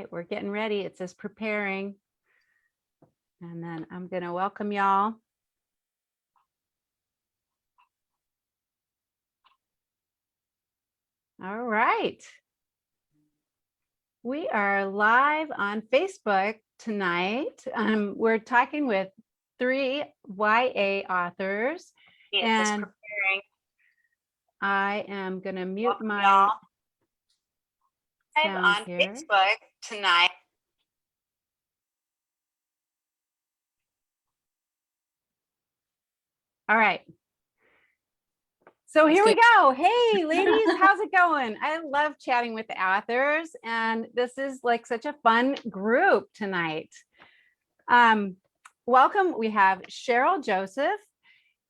right, we're getting ready. It says preparing. And then I'm going to welcome y'all. All right. We are live on Facebook tonight. We're talking with 3 YA authors. And I am going to mute my sound on here. Facebook tonight. All right. So here we go. Hey, ladies, how's it going? I love chatting with the authors, and this is like such a fun group tonight. Welcome. We have Cheryl Joseph,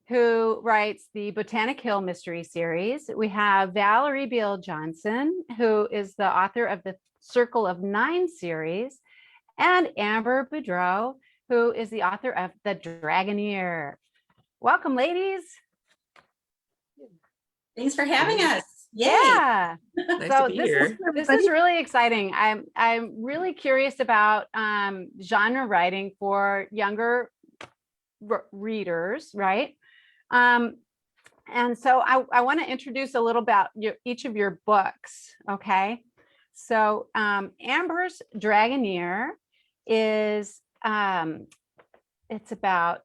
who writes the Botanic Hill mystery series. We have Valerie Biel Johnson, who is the author of the Circle of 9 series, and Amber Boudreau, who is the author of The Dragoneer. Welcome, ladies. Thanks for having us. Yay. Yeah. Nice So to be here. this is really exciting. I'm really curious about genre writing for younger readers, right? And so I want to introduce a little about each of your books. Okay. So Amber's Dragoneer is it's about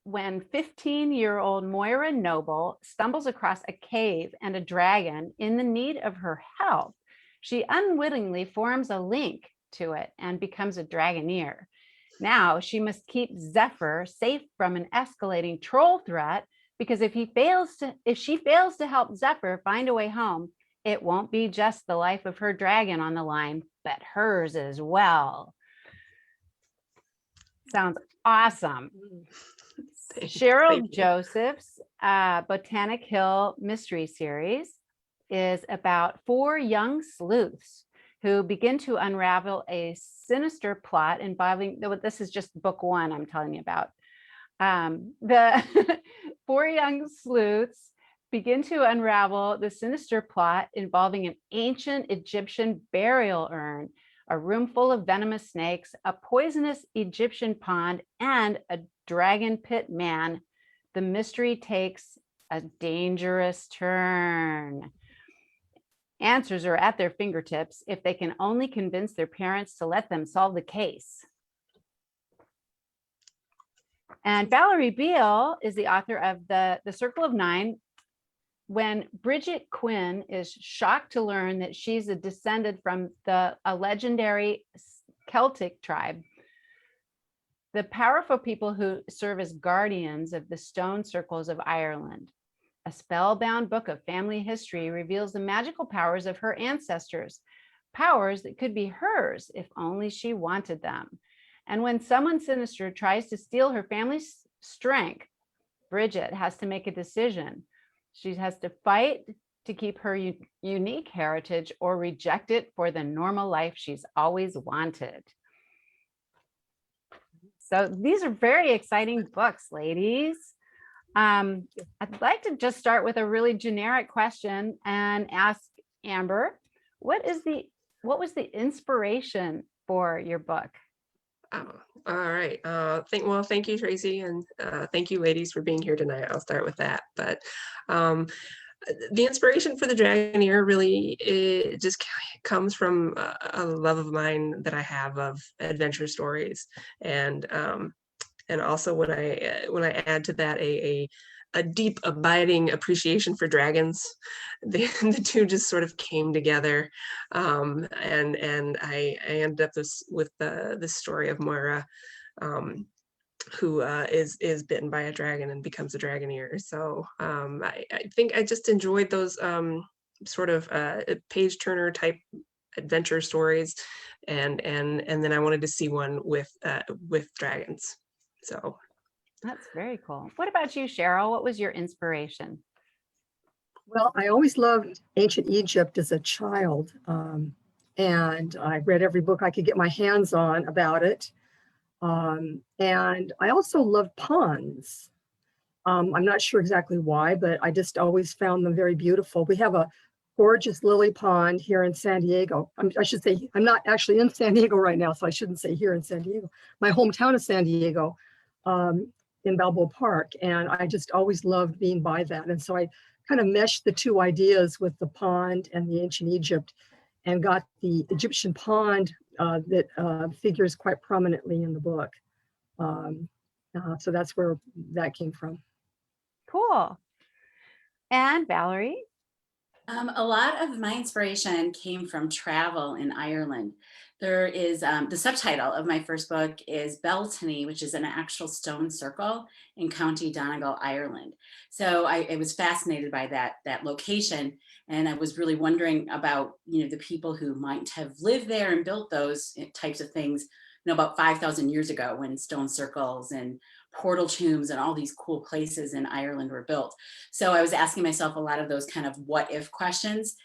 when 15-year-old Moira Noble stumbles across a cave and a dragon in the need of her help. She unwittingly forms a link to it and becomes a Dragoneer. Now she must keep Zephyr safe from an escalating troll threat, because if she fails to help Zephyr find a way home, it won't be just the life of her dragon on the line, but hers as well. Sounds awesome. Cheryl Joseph's Botanic Hill mystery series is about 4 young sleuths who begin to unravel a sinister plot involving, this is just book 1 I'm telling you about. The 4 young sleuths begin to unravel the sinister plot involving an ancient Egyptian burial urn, a room full of venomous snakes, a poisonous Egyptian pond, and a dragon pit man. The mystery takes a dangerous turn. Answers are at their fingertips if they can only convince their parents to let them solve the case. And Valerie Beale is the author of the Circle of 9. When Bridget Quinn is shocked to learn that she's a descendant from a legendary Celtic tribe, the powerful people who serve as guardians of the stone circles of Ireland. A spellbound book of family history reveals the magical powers of her ancestors, powers that could be hers if only she wanted them. And when someone sinister tries to steal her family's strength, Bridget has to make a decision. She has to fight to keep her unique heritage or reject it for the normal life she's always wanted. So these are very exciting books, ladies. I'd like to just start with a really generic question and ask Amber, what was the inspiration for your book? Oh, all right. Thank you, Tracy, and thank you, ladies, for being here tonight. I'll start with that. But the inspiration for the Dragoneer really just comes from a love of mine that I have of adventure stories, and also when I add to that a deep, abiding appreciation for dragons, the two just sort of came together, and I ended up with this story of Moira, who is bitten by a dragon and becomes a Dragoneer. So I think I just enjoyed those sort of page turner type adventure stories, and then I wanted to see one with dragons. So that's very cool. What about you, Cheryl? What was your inspiration? Well, I always loved ancient Egypt as a child, and I read every book I could get my hands on about it. And I also loved ponds. I'm not sure exactly why, but I just always found them very beautiful. We have a gorgeous lily pond here in San Diego. I should say, I'm not actually in San Diego right now, so I shouldn't say here in San Diego. My hometown is San Diego, in Balboa Park. And I just always loved being by that. And so I kind of meshed the two ideas with the pond and the ancient Egypt and got the Egyptian pond that figures quite prominently in the book. So that's where that came from. Cool. And Valerie? A lot of my inspiration came from travel in Ireland. There is the subtitle of my first book is Beltany, which is an actual stone circle in County Donegal, Ireland. So I was fascinated by that location, and I was really wondering about the people who might have lived there and built those types of things. About 5,000 years ago, when stone circles and portal tombs and all these cool places in Ireland were built. So I was asking myself a lot of those kind of what if questions,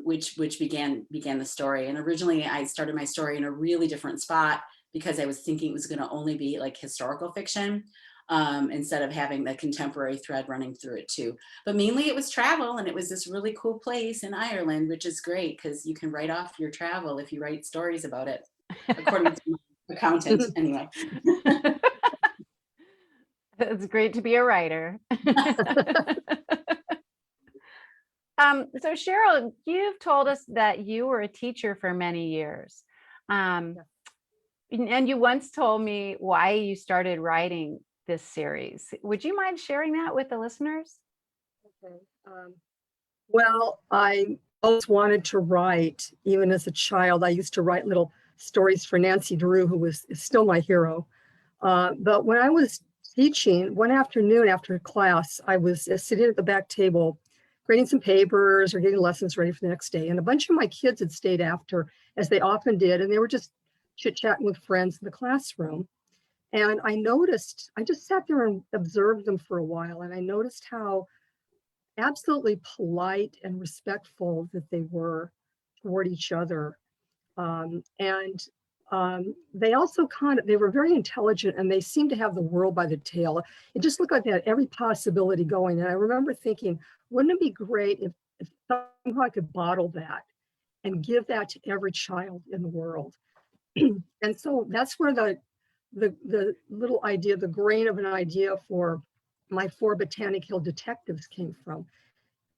which began the story. And originally I started my story in a really different spot because I was thinking it was going to only be like historical fiction, instead of having the contemporary thread running through it too. But mainly it was travel, and it was this really cool place in Ireland, which is great because you can write off your travel if you write stories about it, according to my accountant anyway. It's great to be a writer. So Cheryl, you've told us that you were a teacher for many years. And you once told me why you started writing this series. Would you mind sharing that with the listeners? Okay. Well, I always wanted to write, even as a child. I used to write little stories for Nancy Drew, who is still my hero. But when I was teaching, one afternoon after class, I was sitting at the back table, grading some papers or getting lessons ready for the next day. And a bunch of my kids had stayed after, as they often did, and they were just chit-chatting with friends in the classroom. And I noticed, I just sat there and observed them for a while, and I noticed how absolutely polite and respectful that they were toward each other. They also they were very intelligent, and they seemed to have the world by the tail. It just looked like they had every possibility going. And I remember thinking, wouldn't it be great if somehow I could bottle that and give that to every child in the world? And so that's where the little idea, the grain of an idea for my 4 Botanic Hill detectives came from.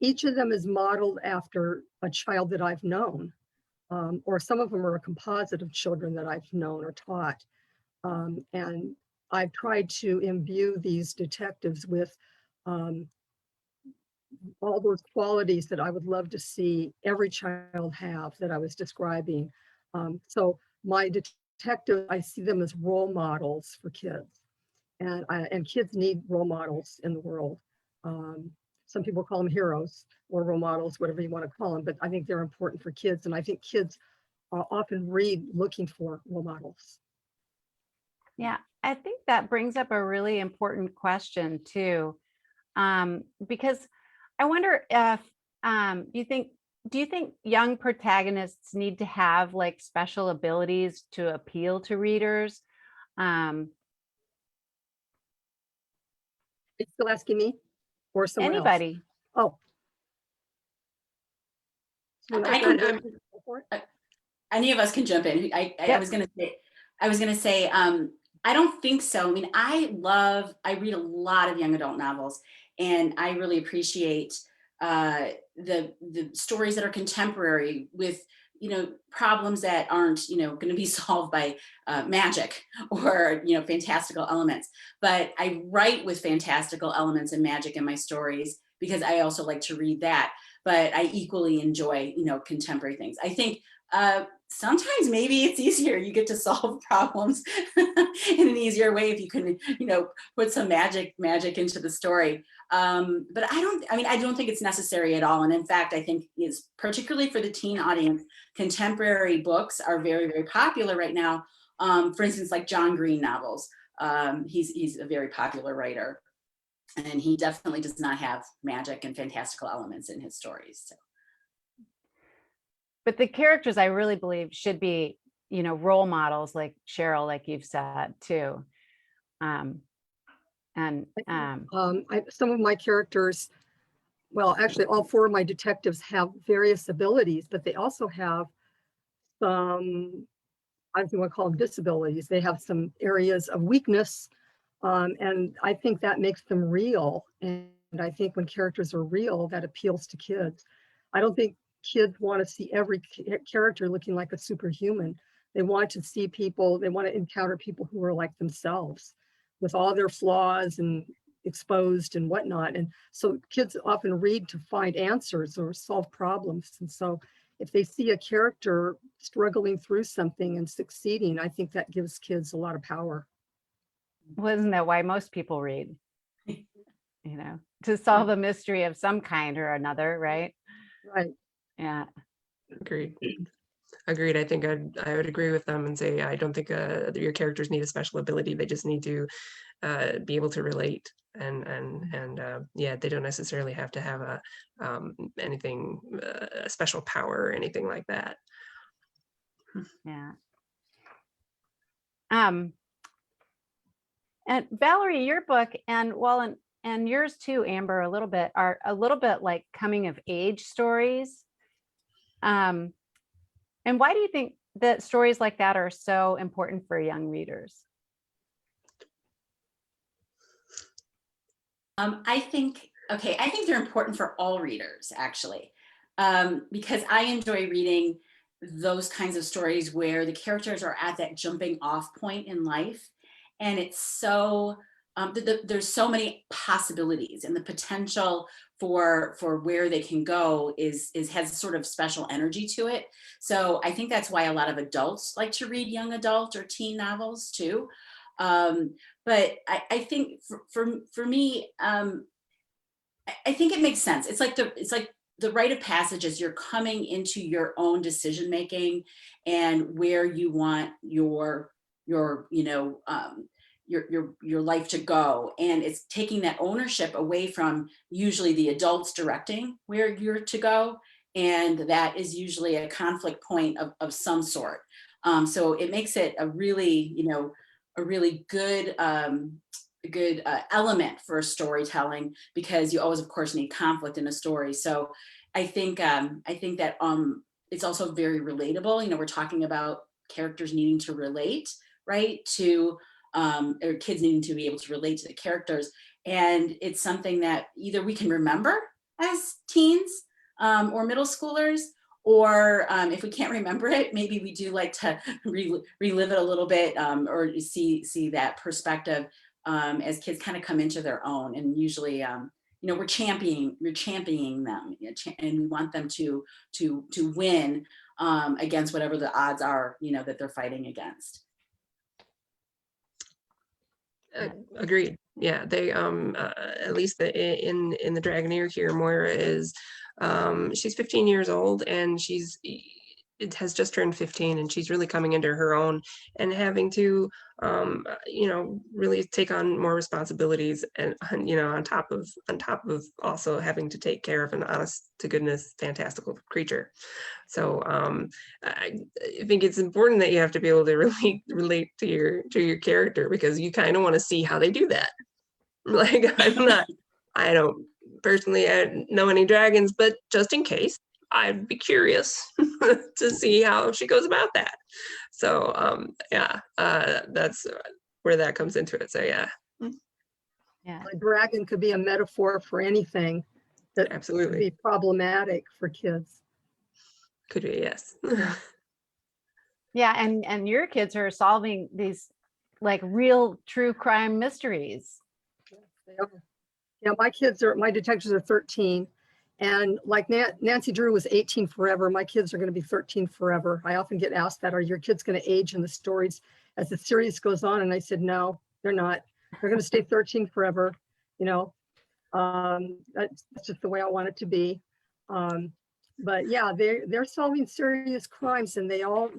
Each of them is modeled after a child that I've known. Or some of them are a composite of children that I've known or taught. And I've tried to imbue these detectives with all those qualities that I would love to see every child have that I was describing. So my detectives, I see them as role models for kids. And kids need role models in the world. Some people call them heroes or role models, whatever you want to call them, but I think they're important for kids. And I think kids often read looking for role models. Yeah, I think that brings up a really important question too, because I wonder if do you think young protagonists need to have like special abilities to appeal to readers? Are you still asking me or someone else? Anybody? Oh. Any of us can jump in. I was gonna say, I don't think so. I mean, I read a lot of young adult novels, and I really appreciate the stories that are contemporary with problems that aren't going to be solved by magic or fantastical elements. But I write with fantastical elements and magic in my stories because I also like to read that. But I equally enjoy contemporary things. I think sometimes maybe it's easier. You get to solve problems in an easier way if you can, put some magic into the story. But I don't think it's necessary at all. And in fact, I think is particularly for the teen audience, contemporary books are very, very popular right now. For instance, like John Green novels. He's a very popular writer, and he definitely does not have magic and fantastical elements in his stories. So. But the characters, I really believe, should be, role models like Cheryl, like you've said too. Some of my characters well, actually all four of my detectives have various abilities, but they also have some, I don't want to call them disabilities. They have some areas of weakness. And I think that makes them real. And I think when characters are real, that appeals to kids. I don't think kids want to see every character looking like a superhuman. They want to see people, they want to encounter people who are like themselves with all their flaws and exposed and whatnot. And so kids often read to find answers or solve problems. And so if they see a character struggling through something and succeeding, I think that gives kids a lot of power. Well, isn't that why most people read? You know, to solve a mystery of some kind or another, right? Right. Yeah. Agreed. Agreed. I think I would agree with them and say I don't think your characters need a special ability. They just need to be able to relate, and yeah, they don't necessarily have to have a anything a special power or anything like that. Yeah. And Valerie, your book, and well, and yours too, Amber, a little bit, are a little bit like coming of age stories. And why do you think that stories like that are so important for young readers? I think they're important for all readers, actually, because I enjoy reading those kinds of stories where the characters are at that jumping off point in life. And it's so, there's so many possibilities, and the potential for where they can go has sort of special energy to it. So I think that's why a lot of adults like to read young adult or teen novels too. But I think for me, I think it makes sense. It's like the rite of passage as you're coming into your own decision making and where you want your life to go, and it's taking that ownership away from usually the adults directing where you're to go, and that is usually a conflict point of some sort. So it makes it a really good element for storytelling, because you always of course need conflict in a story. So I think that it's also very relatable. We're talking about characters needing to relate, right, to or kids needing to be able to relate to the characters, and it's something that either we can remember as teens or middle schoolers, or if we can't remember it, maybe we do like to relive it a little bit, or see that perspective as kids kind of come into their own. And usually, we're championing them, and we want them to win against whatever the odds are, that they're fighting against. Agreed. Yeah, they at least in the Dragoneer here, Moira is she's 15 years old, and it has just turned 15, and she's really coming into her own and having to really take on more responsibilities, and on top of also having to take care of an honest to goodness fantastical creature. So I think it's important that you have to be able to really relate to your character, because you kind of want to see how they do that. Like I don't personally know any dragons, but just in case, I'd be curious to see how she goes about that. So that's where that comes into it. So yeah. A dragon could be a metaphor for anything that absolutely could be problematic for kids. Could be, yes. Yeah, and your kids are solving these like real true crime mysteries. Yeah, my detectives are 13, and like Nancy Drew was 18 forever. My kids are going to be 13 forever. I often get asked that, are your kids going to age in the stories as the series goes on? And I said, no, they're not. They're going to stay 13 forever. That's just the way I want it to be. But yeah, they're solving serious crimes, and they all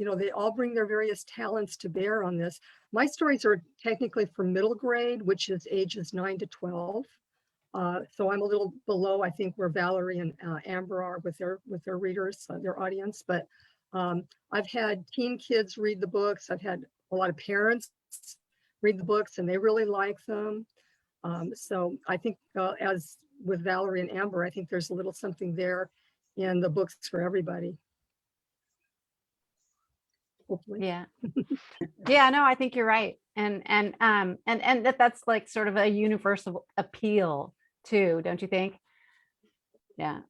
bring their various talents to bear on this. My stories are technically for middle grade, which is ages 9 to 12. So I'm a little below, I think, where Valerie and Amber are with their readers, their audience. But I've had teen kids read the books. I've had a lot of parents read the books, and they really like them. So I think as with Valerie and Amber, I think there's a little something there in the books for everybody. Hopefully. Yeah. Yeah, no, I think you're right. And that's like sort of a universal appeal too, don't you think? Yeah.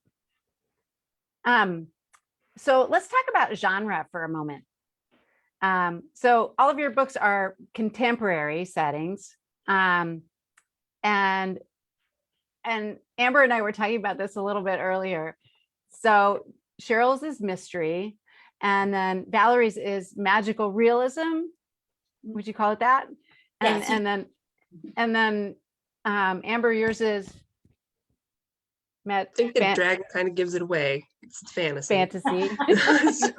So let's talk about genre for a moment. So all of your books are contemporary settings. And Amber and I were talking about this a little bit earlier. So Cheryl's is mystery, and then Valerie's is magical realism. Would you call it that? And Yes. and then Amber, yours is I think the dragon kind of gives it away. It's fantasy. fantasy. So,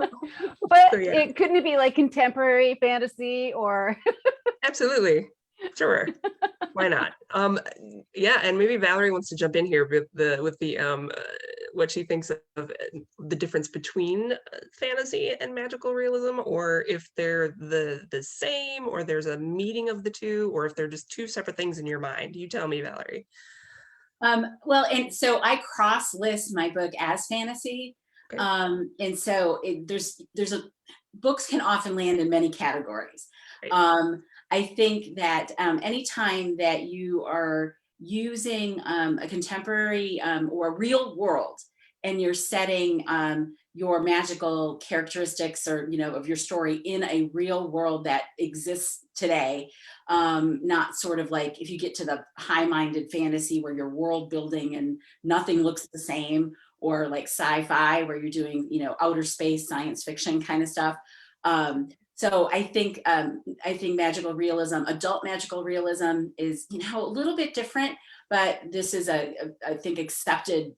But so yeah. it couldn't it be like contemporary fantasy or Absolutely. Sure. Why not? Yeah, and maybe Valerie wants to jump in here with the what she thinks of the difference between fantasy and magical realism, or if they're the same, or there's a meeting of the two, or if they're just two separate things in your mind. You tell me, Valerie. Well, and so I cross list my book as fantasy. Okay. And so books can often land in many categories. Right. I think that anytime that you are using a contemporary or real world, and you're setting your magical characteristics or of your story in a real world that exists today, not sort of like if you get to the high-minded fantasy where you're world building and nothing looks the same, or like sci-fi where you're doing outer space science fiction kind of stuff. So I think magical realism, adult magical realism, is a little bit different, but this is I think accepted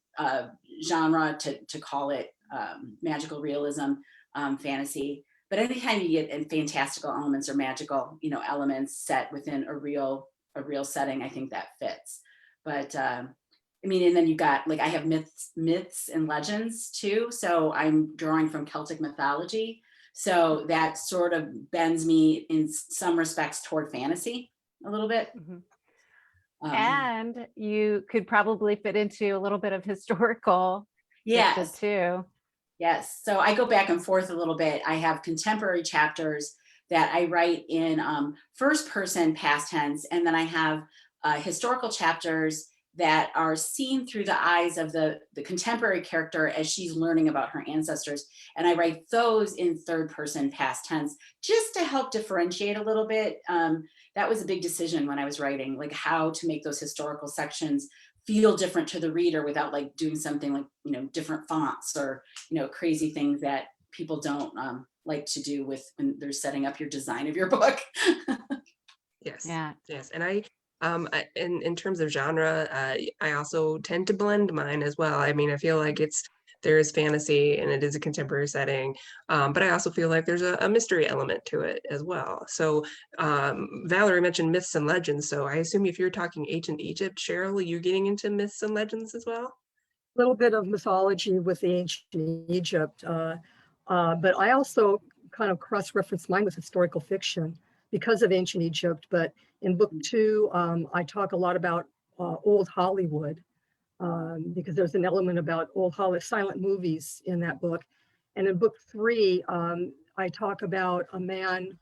genre to call it magical realism, fantasy. But anytime you get in fantastical elements or magical elements set within a real setting, I think that fits. But I mean, and then you got, like, I have myths and legends too. So I'm drawing from Celtic mythology. So that sort of bends me in some respects toward fantasy a little bit. and you could probably fit into a little bit of historical fiction Yes. too. Yes. So I go back and forth a little bit. I have contemporary chapters that I write in first person past tense, and then I have historical chapters that are seen through the eyes of the contemporary character as she's learning about her ancestors. And I write those in third person past tense just to help differentiate a little bit. That was a big decision when I was writing, like how to make those historical sections feel different to the reader without like doing something like, different fonts or, crazy things that people don't like to do when they're setting up your design of your book. Yes. Yeah. Yes. And in terms of genre, I also tend to blend mine as well. I mean, I feel like there is fantasy and it is a contemporary setting, but I also feel like there's a mystery element to it as well. So Valerie mentioned myths and legends. So I assume if you're talking ancient Egypt, Cheryl, are you getting into myths and legends as well? A little bit of mythology with the ancient Egypt, but I also kind of cross-reference mine with historical fiction because of ancient Egypt. But in book 2, I talk a lot about old Hollywood, because there's an element about old Hollywood silent movies in that book. And in book 3, I talk about a man,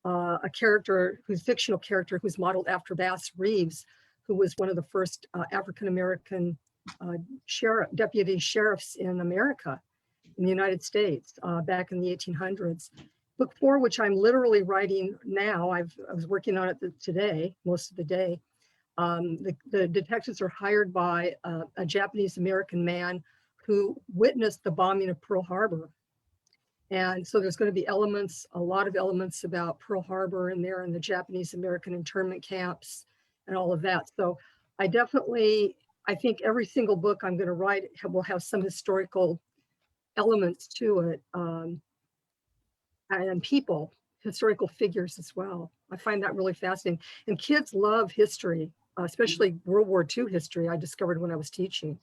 a character fictional character who's modeled after Bass Reeves, who was one of the first African-American deputy sheriffs in America, in the United States, back in the 1800s. Book 4, which I'm literally writing now, I was working on it today, most of the day. The detectives are hired by a Japanese American man who witnessed the bombing of Pearl Harbor. And so there's going to be a lot of elements about Pearl Harbor in there and the Japanese American internment camps and all of that. So I think every single book I'm going to write will have some historical elements to it, and historical figures as well. I find that really fascinating. And kids love history, especially World War II history, I discovered when I was teaching.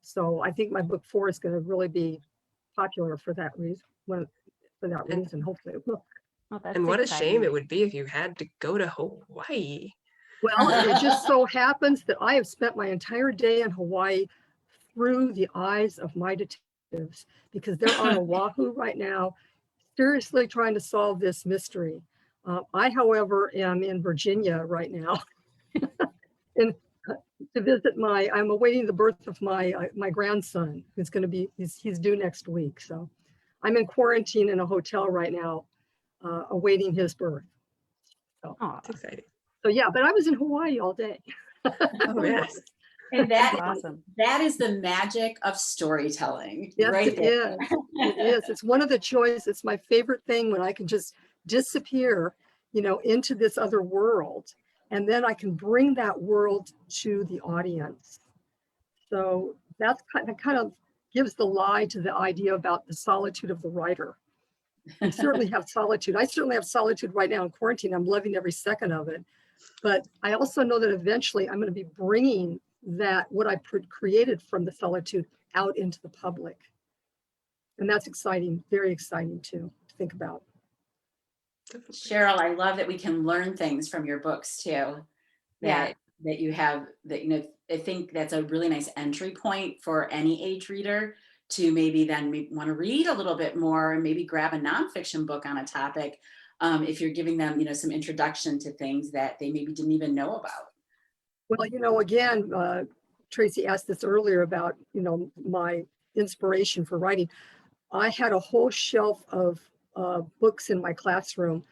So I think my book 4 is going to really be popular for that reason. Hopefully it will. Well, that's And what exciting. a shame it would be if you had to go to Hawaii. Well, it just so happens that I have spent my entire day in Hawaii through the eyes of my detectives because they're on Oahu right now, seriously trying to solve this mystery. I, however, am in Virginia right now and to visit I'm awaiting the birth of my grandson, who's going to be, he's due next week. So I'm in quarantine in a hotel right now, awaiting his birth. So, Aw, It's exciting. so yeah, but I was in Hawaii all day. Oh, yes. And that's awesome. that is the magic of storytelling, Yes, right it there. is. It is. It's one of the joys. It's my favorite thing when I can just disappear, into this other world. And then I can bring that world to the audience. So that kind of gives the lie to the idea about the solitude of the writer. You certainly have solitude. I certainly have solitude right now in quarantine. I'm loving every second of it. But I also know that eventually I'm going to be bringing what I created from the solitude out into the public. And that's exciting, very exciting too, to think about. Cheryl, I love that we can learn things from your books too. Yeah. That you have, that, I think that's a really nice entry point for any age reader to maybe then want to read a little bit more and maybe grab a nonfiction book on a topic. If you're giving them, some introduction to things that they maybe didn't even know about. Well, again, Tracy asked this earlier about, my inspiration for writing. I had a whole shelf of books in my classroom.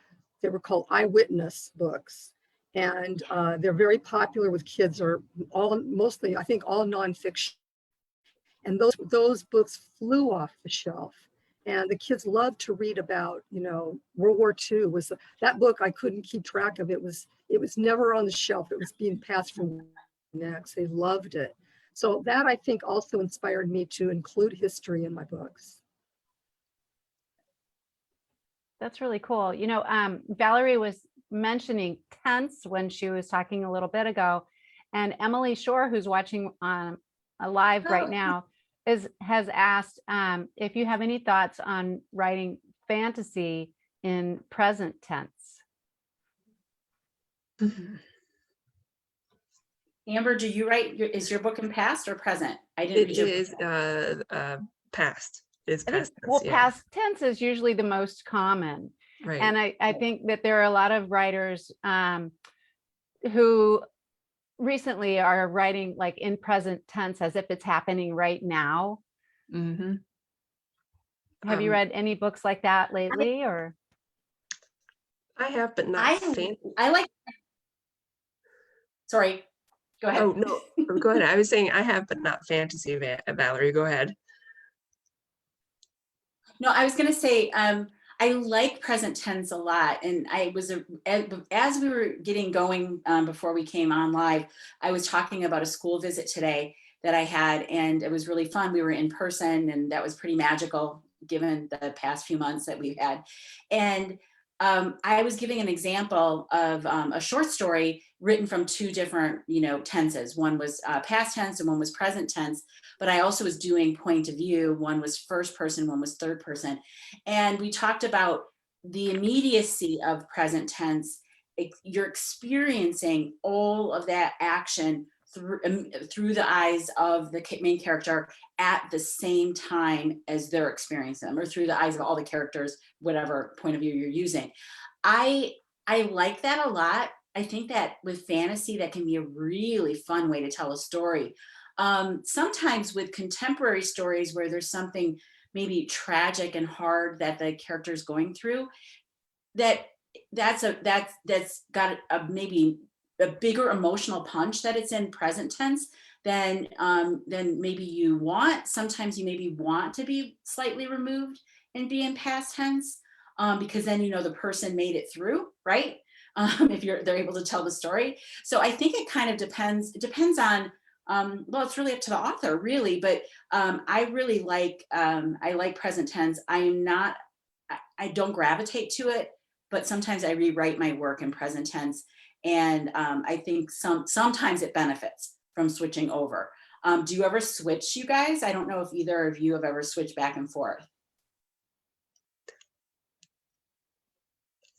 They were called eyewitness books. And they're very popular with kids, or mostly, I think, all nonfiction. And those books flew off the shelf. And the kids loved to read about, World War II was that book I couldn't keep track of. It was never on the shelf. It was being passed from next. They loved it. So that, I think, also inspired me to include history in my books. That's really cool. Valerie was mentioning tense when she was talking a little bit ago, and Emily Shore, who's watching live right now, has asked if you have any thoughts on writing fantasy in present tense. Amber, do you write? Is your book in past or present? I didn't. It is past. It's past tense, yeah. Past tense is usually the most common. Right. And I think that there are a lot of writers who recently are writing like in present tense as if it's happening right now. Mm-hmm. Have you read any books like that lately, or? I have, but not I like. Sorry, go ahead. Oh, no, go ahead. I was saying I have, but not fantasy, Valerie, go ahead. No, I was going to say, I like present tense a lot. And I was, as we were getting going before we came on live, I was talking about a school visit today that I had, and it was really fun. We were in person, and that was pretty magical given the past few months that we've had. And I was giving an example of a short story written from two different, tenses. One was past tense and one was present tense, but I also was doing point of view. One was first person, one was third person. And we talked about the immediacy of present tense. You're experiencing all of that action through the eyes of the main character at the same time as they're experiencing them, or through the eyes of all the characters, whatever point of view you're using. I like that a lot. I think that with fantasy, that can be a really fun way to tell a story. Sometimes with contemporary stories where there's something maybe tragic and hard that the character is going through, that's got maybe a bigger emotional punch that it's in present tense than maybe you want. Sometimes you maybe want to be slightly removed and be in past tense because then the person made it through, right? If they're able to tell the story. So I think it kind of depends. It depends on well, it's really up to the author, really. But I really like I like present tense. I don't gravitate to it, but sometimes I rewrite my work in present tense. And I think sometimes it benefits from switching over. Do you ever switch, you guys? I don't know if either of you have ever switched back and forth.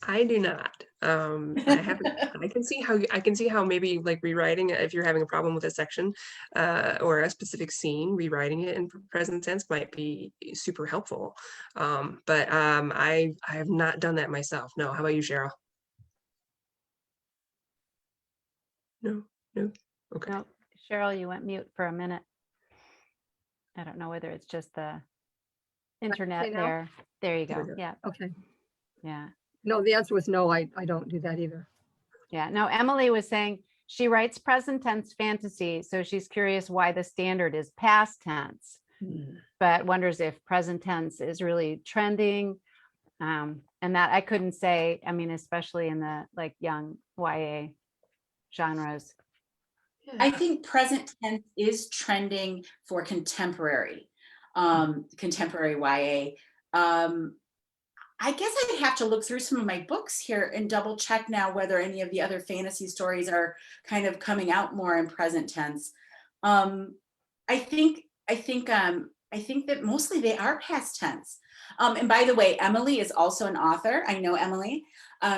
I do not. I haven't. I can see how maybe like rewriting it if you're having a problem with a section or a specific scene, rewriting it in present tense might be super helpful. I have not done that myself. No. How about you, Cheryl? No. No. Okay. No, Cheryl, you went mute for a minute. I don't know whether it's just the internet now? there. There you There we go. go. Yeah. Okay. Yeah. No, the answer was no, I don't do that either. Yeah. No, Emily was saying she writes present tense fantasy. So she's curious why the standard is past tense, but wonders if present tense is really trending. And that I couldn't say, I mean, especially in the like young YA genres. I think present tense is trending for contemporary YA. I guess I'd have to look through some of my books here and double check now whether any of the other fantasy stories are kind of coming out more in present tense. I think that mostly they are past tense. And by the way, Emily is also an author. I know Emily.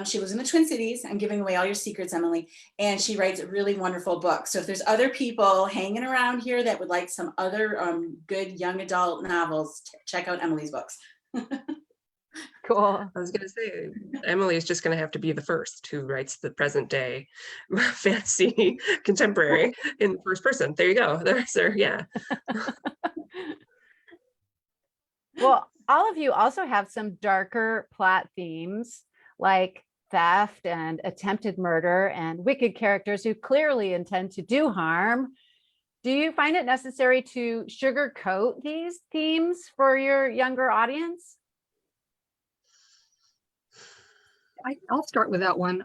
She lives in the Twin Cities. I'm giving away all your secrets, Emily. And she writes really wonderful books. So if there's other people hanging around here that would like some other good young adult novels, check out Emily's books. Cool. I was going to say, Emily is just going to have to be the first who writes the present day fantasy contemporary in first person. There you go. There's her. Yeah. Well, all of you also have some darker plot themes like theft and attempted murder and wicked characters who clearly intend to do harm. Do you find it necessary to sugarcoat these themes for your younger audience? I'll start with that one.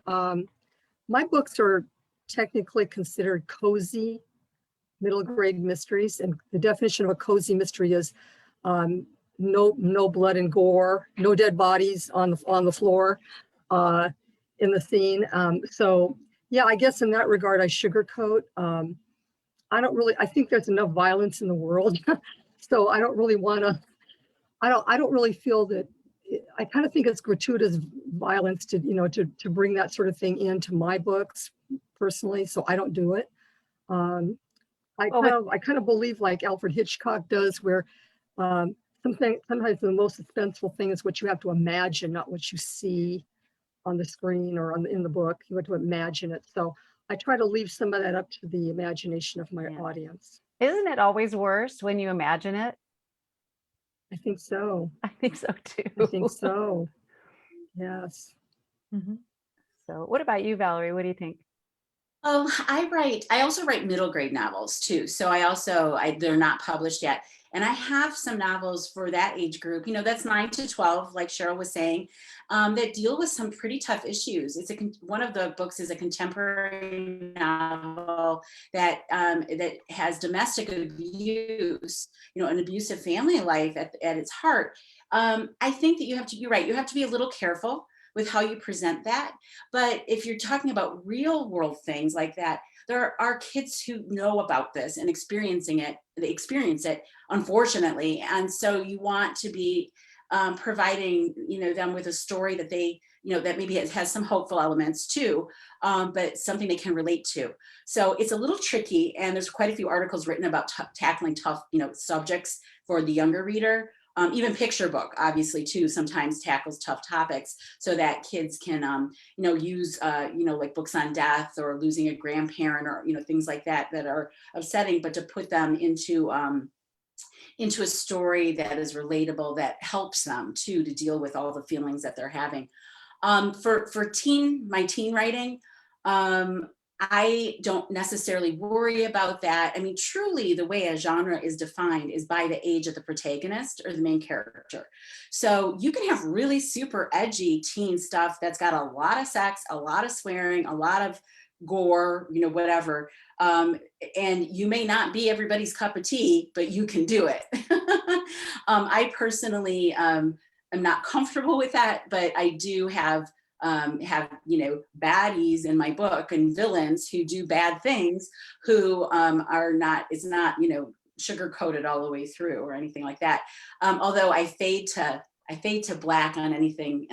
My books are technically considered cozy middle grade mysteries, and the definition of a cozy mystery is no blood and gore, no dead bodies on the floor in the scene. So yeah, I guess in that regard, I sugarcoat. I think there's enough violence in the world, so I don't really want to. I don't really feel that. I kind of think it's gratuitous violence to bring that sort of thing into my books personally. So I don't do it. I kind of believe like Alfred Hitchcock does, where sometimes the most suspenseful thing is what you have to imagine, not what you see on the screen or in the book. You have to imagine it. So I try to leave some of that up to the imagination of my audience. Isn't it always worse when you imagine it? I think so. I think so too. I think so. Yes. Mm-hmm. So what about you, Valerie? What do you think? I also write middle grade novels too. So they're not published yet. And I have some novels for that age group, that's 9 to 12, like Cheryl was saying, that deal with some pretty tough issues. One of the books is a contemporary novel that has domestic abuse, an abusive family life at its heart. I think that you're right. You have to be a little careful with how you present that. But if you're talking about real world things like that, there are kids who know about this and they experience it, unfortunately. And so you want to be providing, them with a story that they, that maybe has some hopeful elements too, but something they can relate to. So it's a little tricky. And there's quite a few articles written about tackling tough, subjects for the younger reader. Even picture book, obviously, too, sometimes tackles tough topics so that kids can, use, like books on death or losing a grandparent or, things like that are upsetting, but to put them into a story that is relatable, that helps them, too, to deal with all the feelings that they're having. For my teen writing, I don't necessarily worry about that. I mean, truly, the way a genre is defined is by the age of the protagonist or the main character. So you can have really super edgy teen stuff that's got a lot of sex, a lot of swearing, a lot of gore, whatever. And you may not be everybody's cup of tea, but you can do it. I personally am not comfortable with that, but I do have baddies in my book and villains who do bad things who it's not sugar coated all the way through or anything like that. Although I fade to black on anything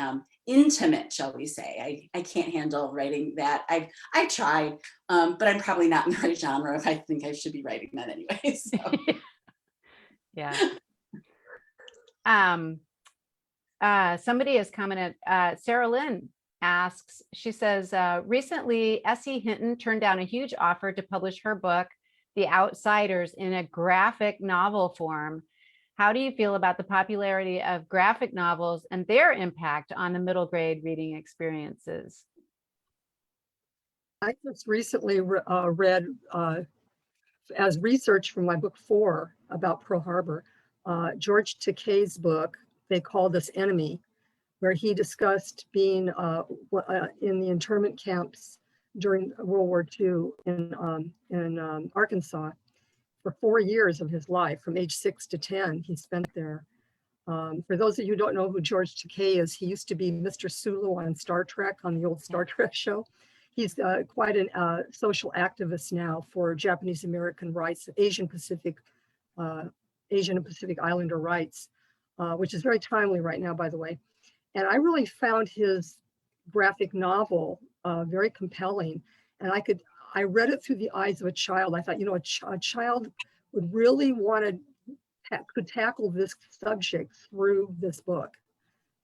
intimate, shall we say. I can't handle writing that. I've tried, but I'm probably not in the right genre if I think I should be writing that anyway. So. Yeah. Somebody has commented, Sarah Lynn asks, she says, recently S.E. Hinton turned down a huge offer to publish her book, The Outsiders, in a graphic novel form. How do you feel about the popularity of graphic novels and their impact on the middle grade reading experiences? I just recently read, as research for my book 4 about Pearl Harbor, George Takei's book, They Called Us Enemy, where he discussed being in the internment camps during World War II in Arkansas for 4 years of his life, from age 6 to 10, he spent there. For those of you who don't know who George Takei is, he used to be Mr. Sulu on Star Trek, on the old Star Trek show. He's quite a social activist now for Japanese American rights, Asian and Pacific Islander rights, which is very timely right now, by the way. And I really found his graphic novel very compelling. And I read it through the eyes of a child. I thought, a child would really want to could tackle this subject through this book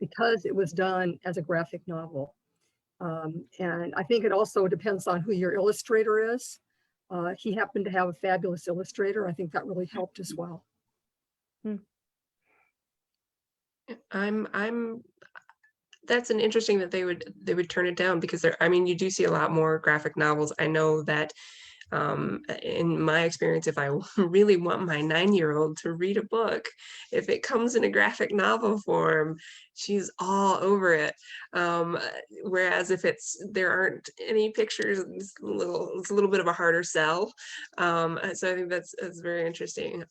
because it was done as a graphic novel. And I think it also depends on who your illustrator is. He happened to have a fabulous illustrator. I think that really helped as well. That's an interesting that they would turn it down, because you do see a lot more graphic novels. I know that in my experience, if I really want my 9-year-old to read a book, if it comes in a graphic novel form, she's all over it. Whereas if there aren't any pictures, it's a little bit of a harder sell. So I think that's very interesting.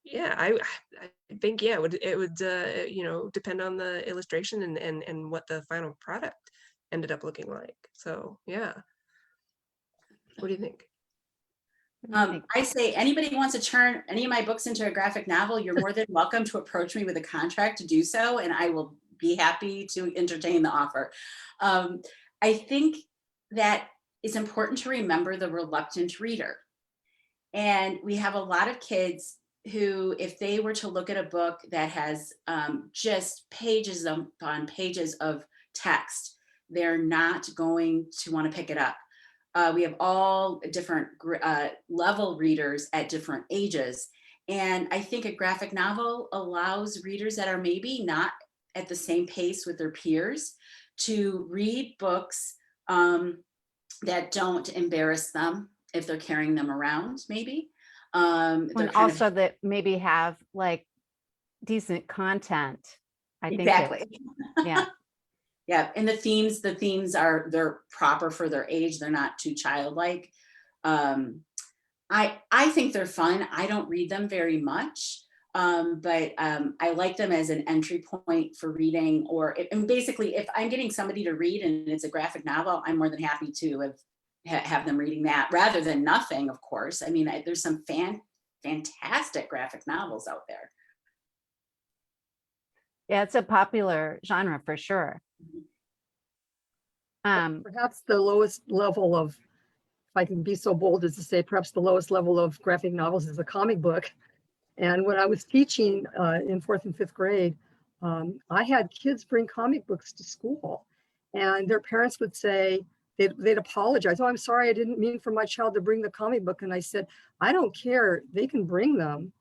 Yeah, I think, yeah, it would depend on the illustration and what the final product ended up looking like. So yeah. What do you think? I say anybody who wants to turn any of my books into a graphic novel, you're more than welcome to approach me with a contract to do so, and I will be happy to entertain the offer. I think that it's important to remember the reluctant reader. And we have a lot of kids who, if they were to look at a book that has just pages upon pages of text, they're not going to want to pick it up. We have all different level readers at different ages. And I think a graphic novel allows readers that are maybe not at the same pace with their peers to read books that don't embarrass them if they're carrying them around, maybe. And also that maybe have like decent content. I think exactly. Yeah. Yeah, and the themes they're proper for their age. They're not too childlike. I think they're fun. I don't read them very much, but I like them as an entry point for reading. And basically, if I'm getting somebody to read and it's a graphic novel, I'm more than happy to have them reading that rather than nothing. Of course, I mean, there's some fantastic graphic novels out there. Yeah, it's a popular genre for sure. Perhaps the lowest level of, if I can be so bold as to say, perhaps the lowest level of graphic novels is a comic book. And when I was teaching in 4th and 5th grade, I had kids bring comic books to school, and their parents would say, they'd apologize. Oh, I'm sorry, I didn't mean for my child to bring the comic book. And I said, I don't care, they can bring them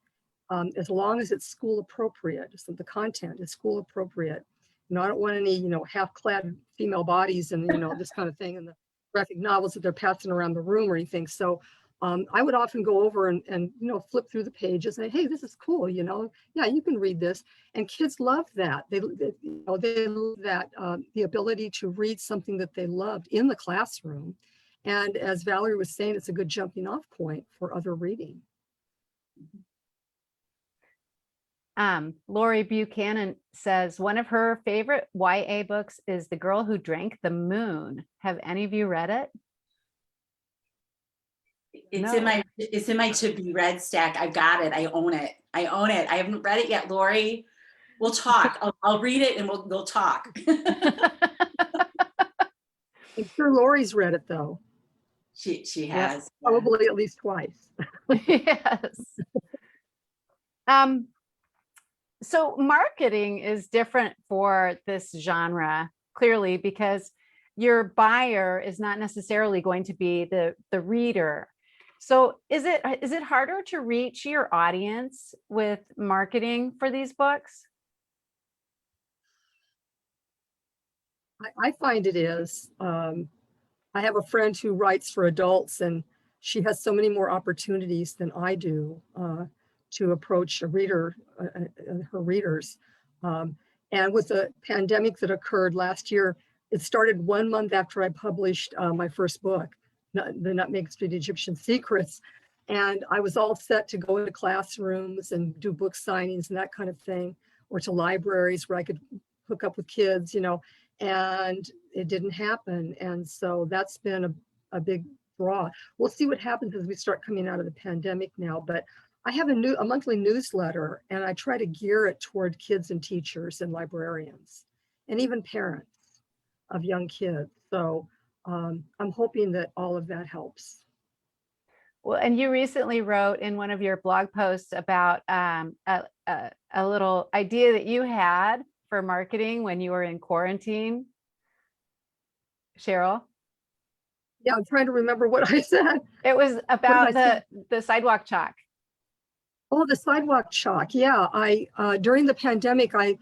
as long as it's school appropriate. So the content is school appropriate. I don't want any, half-clad female bodies and, this kind of thing in the graphic novels that they're passing around the room or anything. So I would often go over and flip through the pages and say, hey, this is cool, yeah, you can read this. And kids love that. They love that, the ability to read something that they loved in the classroom. And as Valerie was saying, it's a good jumping off point for other reading. Lori Buchanan says one of her favorite YA books is The Girl Who Drank the Moon. Have any of you read it? It's in my to be read stack. I've got it. I own it. I haven't read it yet, Lori. We'll talk. I'll read it and we'll talk. I'm sure Lori's read it though, She Yes. has. probably at least twice. Yes. So marketing is different for this genre, clearly, because your buyer is not necessarily going to be the reader. So is it harder to reach your audience with marketing for these books? I find it is. I have a friend who writes for adults, and she has so many more opportunities than I do to approach a reader, her readers. And with the pandemic that occurred last year, it started 1 month after I published my first book, The Nutmeg Street Egyptian Secrets. And I was all set to go into classrooms and do book signings and that kind of thing, or to libraries where I could hook up with kids, and it didn't happen. And so that's been a big draw. We'll see what happens as we start coming out of the pandemic now, but I have a monthly newsletter, and I try to gear it toward kids and teachers and librarians and even parents of young kids. So I'm hoping that all of that helps. Well, and you recently wrote in one of your blog posts about a little idea that you had for marketing when you were in quarantine. Cheryl? Yeah, I'm trying to remember what I said. It was about the sidewalk chalk. Oh, the sidewalk chalk. Yeah, I during the pandemic, I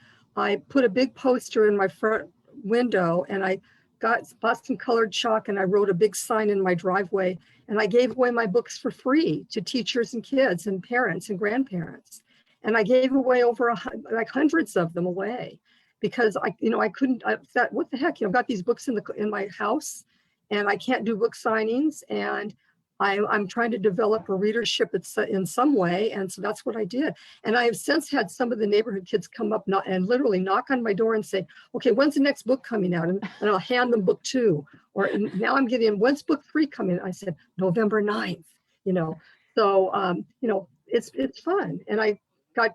put a big poster in my front window, and I bought some colored chalk, and I wrote a big sign in my driveway, and I gave away my books for free to teachers and kids and parents and grandparents. And I gave away over like hundreds of them away because I couldn't. I thought, what the heck? I've got these books in my house, and I can't do book signings, and I'm trying to develop a readership in some way. And so that's what I did. And I have since had some of the neighborhood kids come up and literally knock on my door and say, okay, when's the next book coming out? And I'll hand them book 2. Or now I'm getting, when's book 3 coming? I said, November 9th, So, it's fun. And I got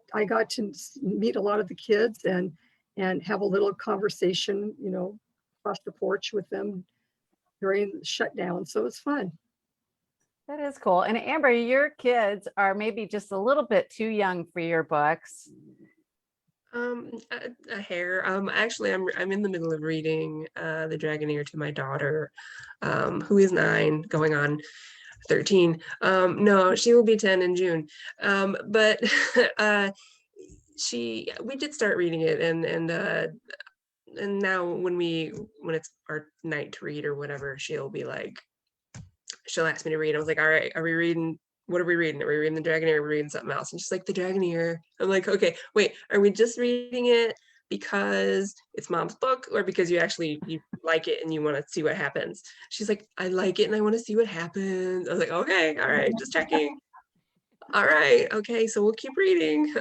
to meet a lot of the kids and have a little conversation, across the porch with them during the shutdown. So it's fun. That is cool. And Amber, your kids are maybe just a little bit too young for your books. A hair. Actually, I'm in the middle of reading The Dragoneer to my daughter, who is 9, going on 13. No, she will be 10 in June. But we did start reading it, and now when it's our night to read or whatever, she'll ask me to read. I was like, all right, are we reading? What are we reading? Are we reading The Dragoneer? Are we reading something else? And she's like, The Dragoneer. I'm like, okay, wait, are we just reading it because it's mom's book, or because you like it and you want to see what happens? She's like, I like it and I want to see what happens. I was like, okay, all right, just checking. All right, okay, so we'll keep reading.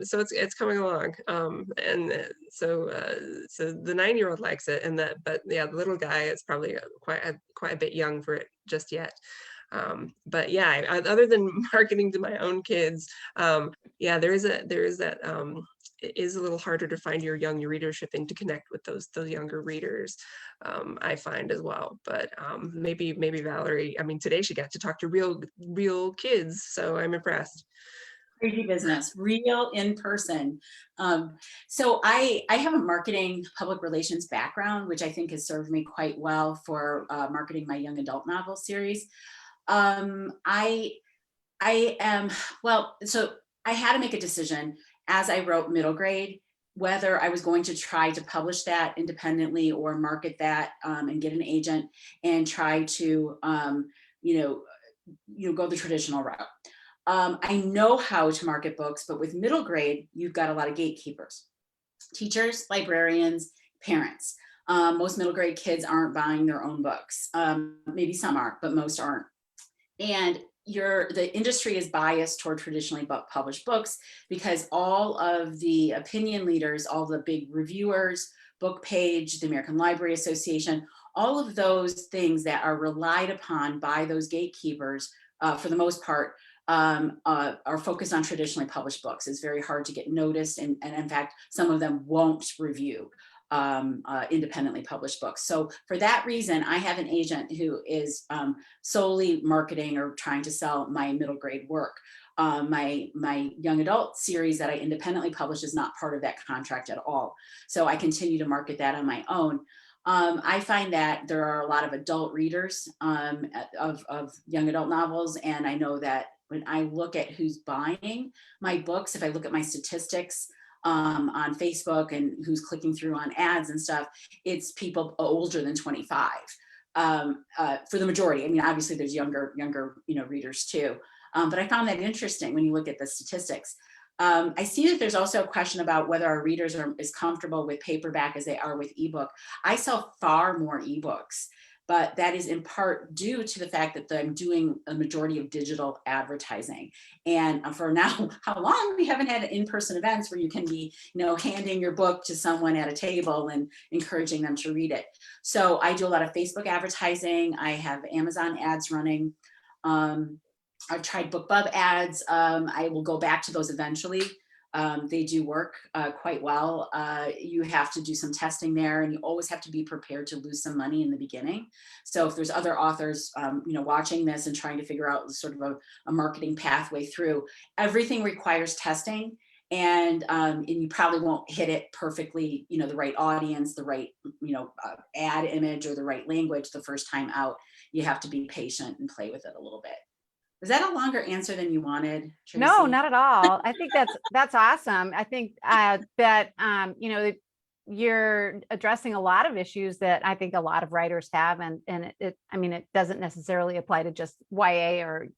So it's coming along. So the 9-year-old likes it, but yeah, the little guy is probably quite a bit young for it just yet. But yeah, other than marketing to my own kids, yeah, there is that it is a little harder to find your young readership and to connect with those younger readers, I find as well. But maybe Valerie, I mean, today she got to talk to real kids, so I'm impressed. Crazy business, real in person. So I have a marketing public relations background, which I think has served me quite well for marketing my young adult novel series. So I had to make a decision as I wrote Middle Grade, whether I was going to try to publish that independently or market that and get an agent and try to, go the traditional route. I know how to market books, but with Middle Grade, you've got a lot of gatekeepers, teachers, librarians, parents. Most middle grade kids aren't buying their own books. Maybe some are, but most aren't. And the industry is biased toward traditionally published books because all of the opinion leaders, all the big reviewers, Book Page, the American Library Association, all of those things that are relied upon by those gatekeepers, for the most part, are focused on traditionally published books. It's very hard to get noticed, and in fact, some of them won't review independently published books. So for that reason, I have an agent who is solely marketing or trying to sell my middle grade work. My young adult series that I independently publish is not part of that contract at all. So I continue to market that on my own. I find that there are a lot of adult readers of young adult novels. And I know that when I look at who's buying my books, if I look at my statistics on Facebook and who's clicking through on ads and stuff, it's people older than 25 for the majority. I mean, obviously there's younger readers too. But I found that interesting when you look at the statistics. I see that there's also a question about whether our readers are as comfortable with paperback as they are with ebook. I sell far more ebooks, but that is in part due to the fact that I'm doing a majority of digital advertising. And for now, how long we haven't had in-person events where you can be, handing your book to someone at a table and encouraging them to read it. So I do a lot of Facebook advertising. I have Amazon ads running. I've tried BookBub ads. I will go back to those eventually. They do work quite well. You have to do some testing there, and you always have to be prepared to lose some money in the beginning. So if there's other authors, watching this and trying to figure out sort of a marketing pathway through, everything requires testing, and you probably won't hit it perfectly, the right audience, the right, ad image or the right language the first time out. You have to be patient and play with it a little bit. Was that a longer answer than you wanted, Tracy? No, not at all. I think that's awesome. I think that you're addressing a lot of issues that I think a lot of writers have, and it doesn't necessarily apply to just YA or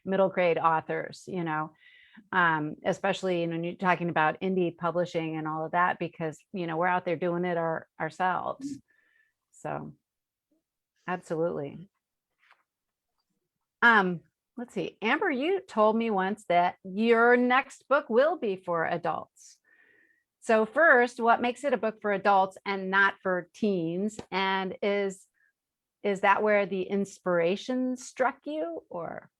middle grade authors, especially when you're talking about indie publishing and all of that, because we're out there doing it ourselves. So absolutely. Let's see, Amber, you told me once that your next book will be for adults. So first, what makes it a book for adults and not for teens? And is that where the inspiration struck you, or?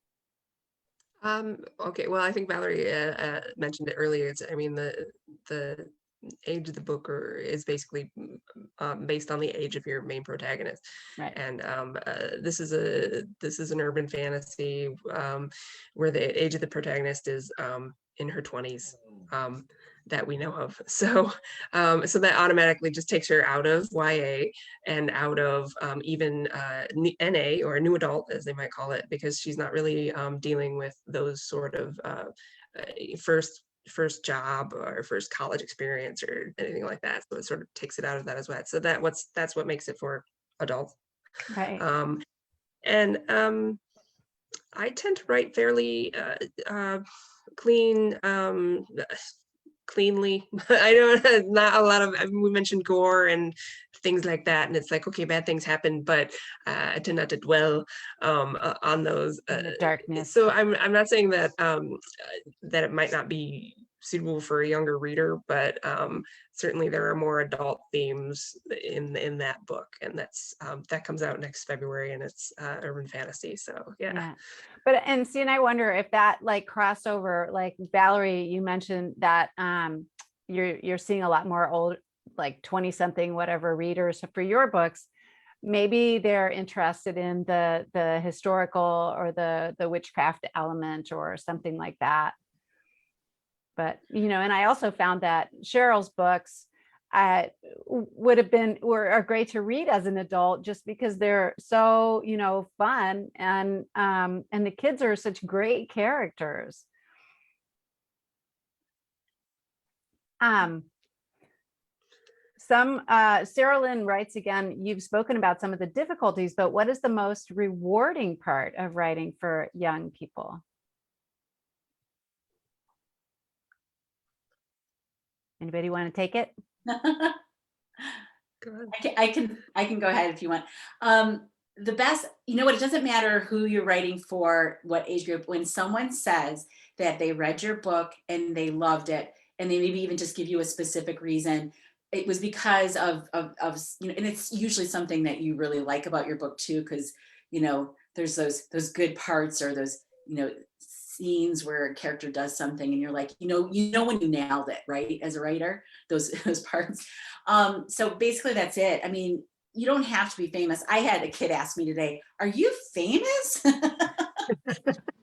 Okay, well, I think Valerie mentioned it earlier. The age of the book is basically based on the age of your main protagonist, Right. And this is an urban fantasy where the age of the protagonist is in her 20s, that we know of. So that automatically just takes her out of YA and out of even NA, or new adult as they might call it, because she's not really dealing with those sort of first job or first college experience or anything like that. So it sort of takes it out of that as well. So that's what makes it for adults. Right. And I tend to write fairly cleanly. I don't, not a lot of, we mentioned gore and things like that, and it's like, okay, bad things happen, but I tend not to dwell on those. The darkness. So I'm not saying that that it might not be suitable for a younger reader, but certainly there are more adult themes in that book, and that comes out next February, and it's urban fantasy. So yeah. But and I wonder if that like crossover, like Valerie, you mentioned that you're seeing a lot more old, like 20-something whatever readers for your books. Maybe they're interested in the historical or the witchcraft element or something like that. But and I also found that Cheryl's books were great to read as an adult, just because they're so fun, and the kids are such great characters. Sarah Lynn writes again, you've spoken about some of the difficulties, but what is the most rewarding part of writing for young people? Anybody want to take it? I can go ahead if you want. The best, it doesn't matter who you're writing for, what age group. When someone says that they read your book and they loved it, and they maybe even just give you a specific reason, it was because of and it's usually something that you really like about your book too, because there's those good parts, or those scenes where a character does something and you're like, you know when you nailed it, right? As a writer, those parts. So basically that's it. I mean, you don't have to be famous. I had a kid ask me today, are you famous?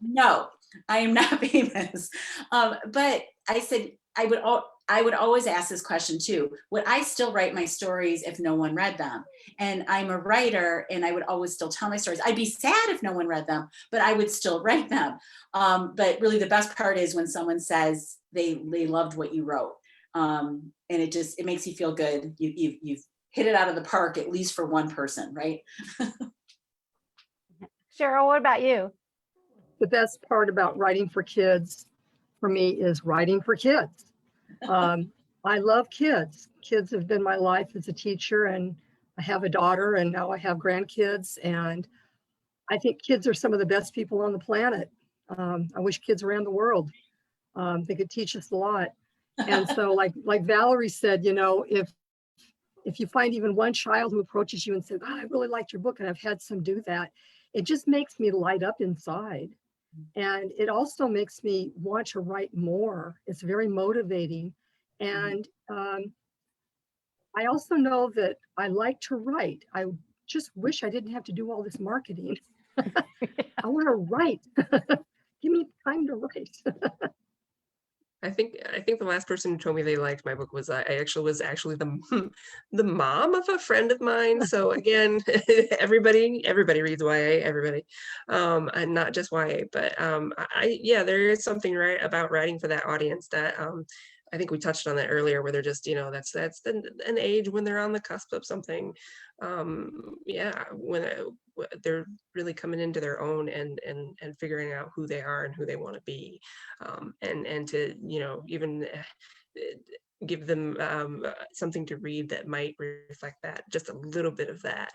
No, I am not famous. But I said, I would always ask this question too. Would I still write my stories if no one read them? And I'm a writer and I would always still tell my stories. I'd be sad if no one read them, but I would still write them. But really the best part is when someone says they loved what you wrote. And it makes you feel good. You've hit it out of the park, at least for one person, right? Cheryl, what about you? The best part about writing for kids for me is writing for kids. I love kids. Kids have been my life as a teacher, and I have a daughter and now I have grandkids, and I think kids are some of the best people on the planet. I wish kids ran the world. They could teach us a lot. And so like Valerie said, you know, if you find even one child who approaches you and says, oh, I really liked your book, and I've had some do that, it just makes me light up inside. And it also makes me want to write more. It's very motivating. And I also know that I like to write. I just wish I didn't have to do all this marketing. I want to write. Give me time to write. I think the last person who told me they liked my book was was actually the mom of a friend of mine. So again, everybody reads YA, everybody, and not just YA, but yeah, there is something right about writing for that audience that I think we touched on that earlier, where they're just, you know, that's an age when they're on the cusp of something. Yeah, when they're really coming into their own and figuring out who they are and who they want to be, and to, you know, even give them something to read that might reflect that, just a little bit of that,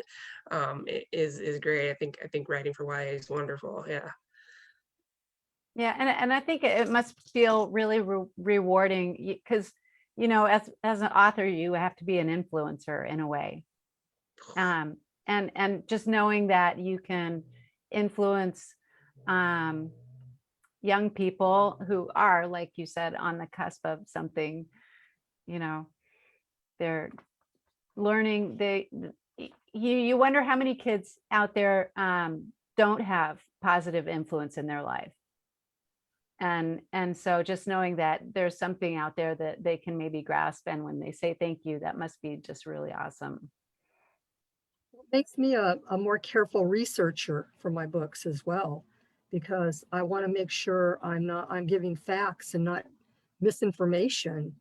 is great. I think writing for YA is wonderful. Yeah. Yeah, and I think it must feel really rewarding because, you know, as an author, you have to be an influencer in a way. And just knowing that you can influence young people who are, like you said, on the cusp of something, you know, they're learning, you wonder how many kids out there don't have positive influence in their life. And so just knowing that there's something out there that they can maybe grasp, and when they say thank you, that must be just really awesome. It makes me a more careful researcher for my books as well, because I want to make sure I'm giving facts and not misinformation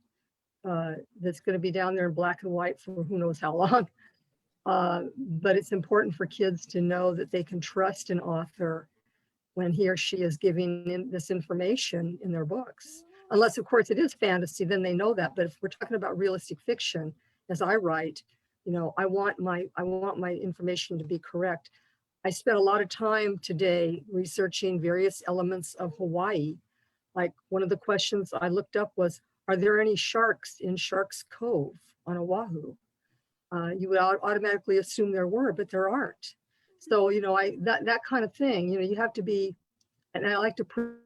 that's going to be down there in black and white for who knows how long. But it's important for kids to know that they can trust an author when he or she is giving this information in their books. Unless, of course, it is fantasy, then they know that. But if we're talking about realistic fiction, as I write, you know, I want my information to be correct. I spent a lot of time today researching various elements of Hawaii. Like one of the questions I looked up was, are there any sharks in Sharks Cove on Oahu? You would automatically assume there were, but there aren't. So, you know, that kind of thing, you know, you have to be, and I like to put,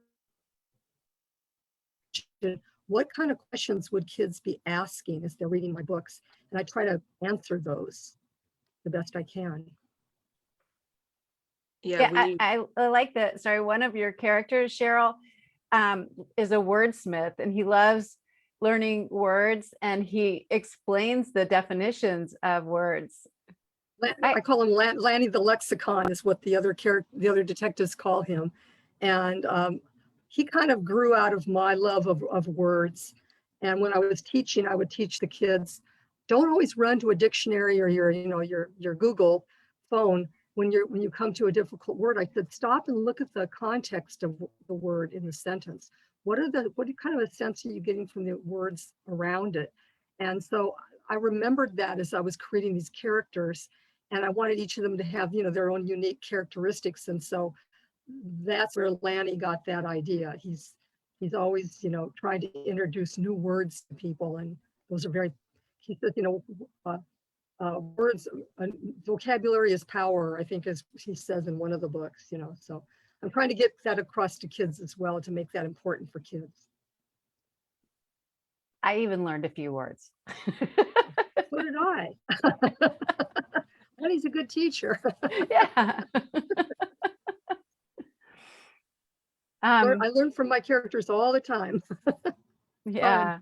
what kind of questions would kids be asking as they're reading my books? And I try to answer those the best I can. Yeah, I like that. Sorry, one of your characters, Cheryl, is a wordsmith, and he loves learning words, and he explains the definitions of words. I call him Lanny the Lexicon, is what the other detectives call him. And he kind of grew out of my love of words. And when I was teaching, I would teach the kids, don't always run to a dictionary or your Google phone when you come to a difficult word. I said, stop and look at the context of the word in the sentence. What kind of a sense are you getting from the words around it? And so I remembered that as I was creating these characters, and I wanted each of them to have, you know, their own unique characteristics. And so that's where Lanny got that idea. He's always, you know, trying to introduce new words to people, and those are very, he says, you know, words, vocabulary is power, I think, as he says in one of the books, you know. So I'm trying to get that across to kids as well, to make that important for kids. I even learned a few words. So did I. Honey's a good teacher. Yeah. I learn from my characters all the time. Yeah.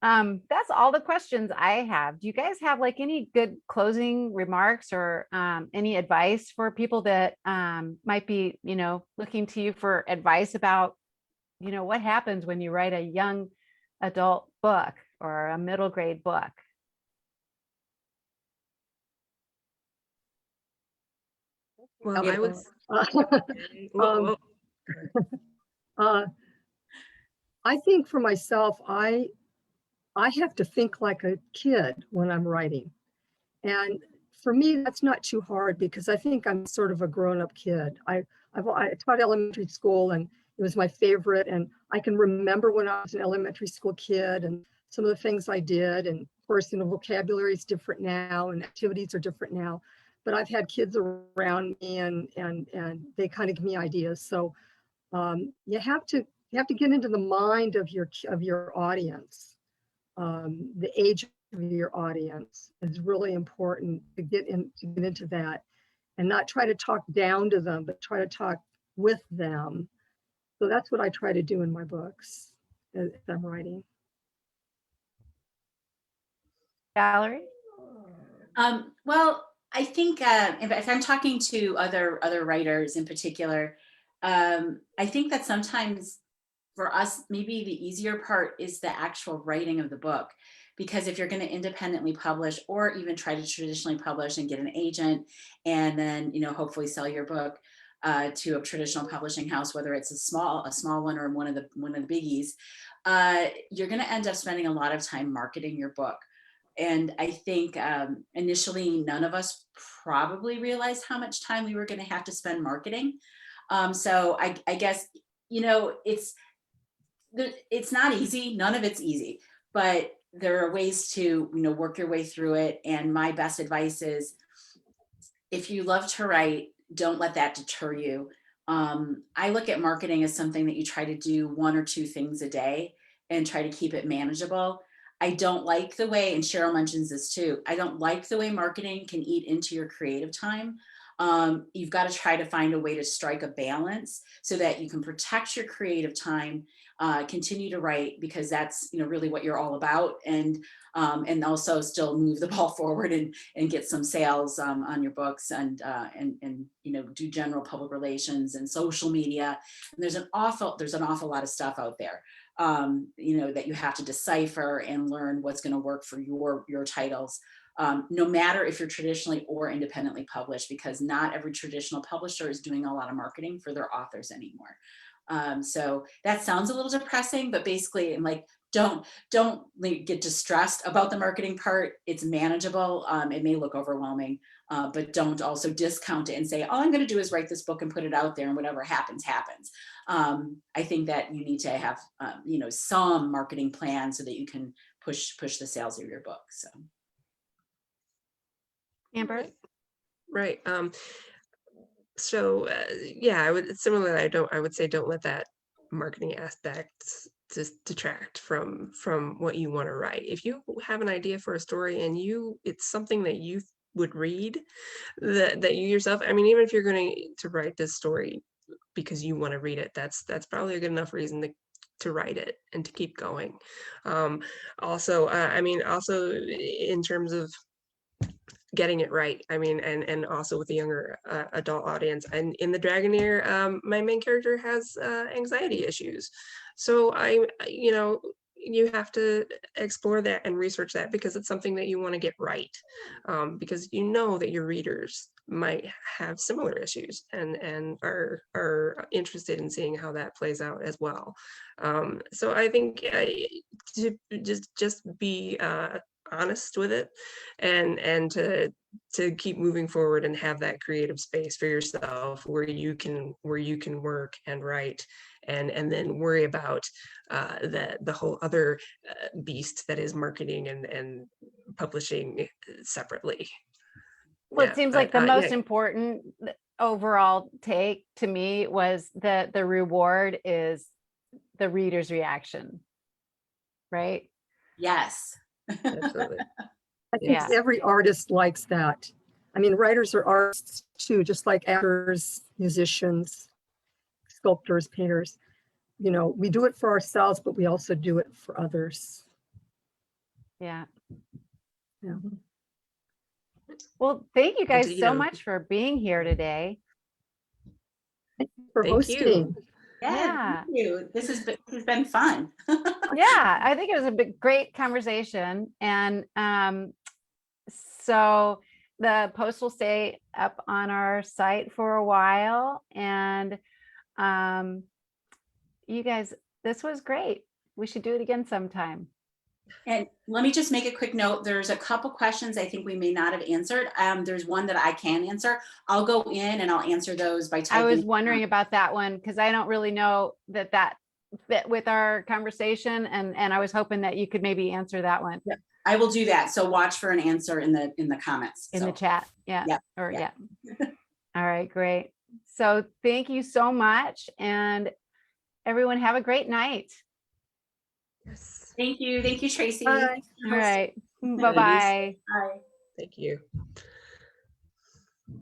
That's all the questions I have. Do you guys have like any good closing remarks or any advice for people that might be, looking to you for advice about, what happens when you write a young adult book or a middle grade book? Well, I would. Um, I think for myself, I have to think like a kid when I'm writing. And for me, that's not too hard because I think I'm sort of a grown-up kid. I taught elementary school and it was my favorite. And I can remember when I was an elementary school kid and some of the things I did. And of course, vocabulary is different now and activities are different now. But I've had kids around me and they kind of give me ideas. So you have to get into the mind of your audience. The age of your audience is really important to get into that, and not try to talk down to them, but try to talk with them. So that's what I try to do in my books as I'm writing. Valerie? Well, I think if I'm talking to other writers in particular, I think that sometimes for us, maybe the easier part is the actual writing of the book. Because if you're going to independently publish or even try to traditionally publish and get an agent and then, hopefully sell your book to a traditional publishing house, whether it's a small one or one of the biggies, you're going to end up spending a lot of time marketing your book. And I think initially, none of us probably realized how much time we were going to have to spend marketing. So I guess, it's not easy. None of it's easy, but there are ways to, work your way through it. And my best advice is, if you love to write, don't let that deter you. I look at marketing as something that you try to do 1 or 2 things a day and try to keep it manageable. I don't like the way, and Cheryl mentions this too, I don't like the way marketing can eat into your creative time. You've got to try to find a way to strike a balance so that you can protect your creative time, continue to write, because that's really what you're all about, and also still move the ball forward and get some sales on your books, and do general public relations and social media. And there's an awful lot of stuff out there that you have to decipher and learn what's going to work for your titles. No matter if you're traditionally or independently published, because not every traditional publisher is doing a lot of marketing for their authors anymore. So that sounds a little depressing, but basically I'm like, don't get distressed about the marketing part. It's manageable. It may look overwhelming, but don't also discount it and say, all I'm going to do is write this book and put it out there and whatever happens, happens. I think that you need to have, some marketing plan so that you can push the sales of your book. So. Amber? Right. So yeah, I would similarly, I would say don't let that marketing aspect just detract from what you want to write. If you have an idea for a story and it's something that you would read, that you yourself, I mean, even if you're going to write this story because you want to read it, that's probably a good enough reason to write it and to keep going. Also in terms of getting it right, I mean, and also with the younger adult audience, and in the Dragoneer, my main character has anxiety issues, so you have to explore that and research that, because it's something that you want to get right, because that your readers might have similar issues and are interested in seeing how that plays out as well. So I think to just be honest with it, and to keep moving forward and have that creative space for yourself where you can work and write, and then worry about the whole other beast that is marketing and publishing separately. Well, it seems like the most important overall take to me was that the reward is the reader's reaction, right? Yes. Absolutely. I think Yeah. every artist likes that. I mean, writers are artists too, just like actors, musicians, sculptors, painters. You know, we do it for ourselves, but we also do it for others. Yeah. Yeah. Well, thank you guys so Indeed. much for being here today. Thank you for Thank you. hosting. Yeah. Thank you. This has been fun. Yeah, I think it was a great conversation. And so the post will stay up on our site for a while. And you guys, this was great. We should do it again sometime. And let me just make a quick note. There's a couple questions I think we may not have answered. There's one that I can answer. I'll go in and I'll answer those by I typing. was wondering about that one because I don't really know that fit with our conversation. And I was hoping that you could maybe answer that one I will do that. So watch for an answer in the comments. in So, the chat. Yeah. Yeah, Or yeah. yeah. All right, great. So thank you so much. And everyone have a great night. Yes. Thank you. Thank you, Tracy. Bye. All right. Bye-bye. Bye. Thank you.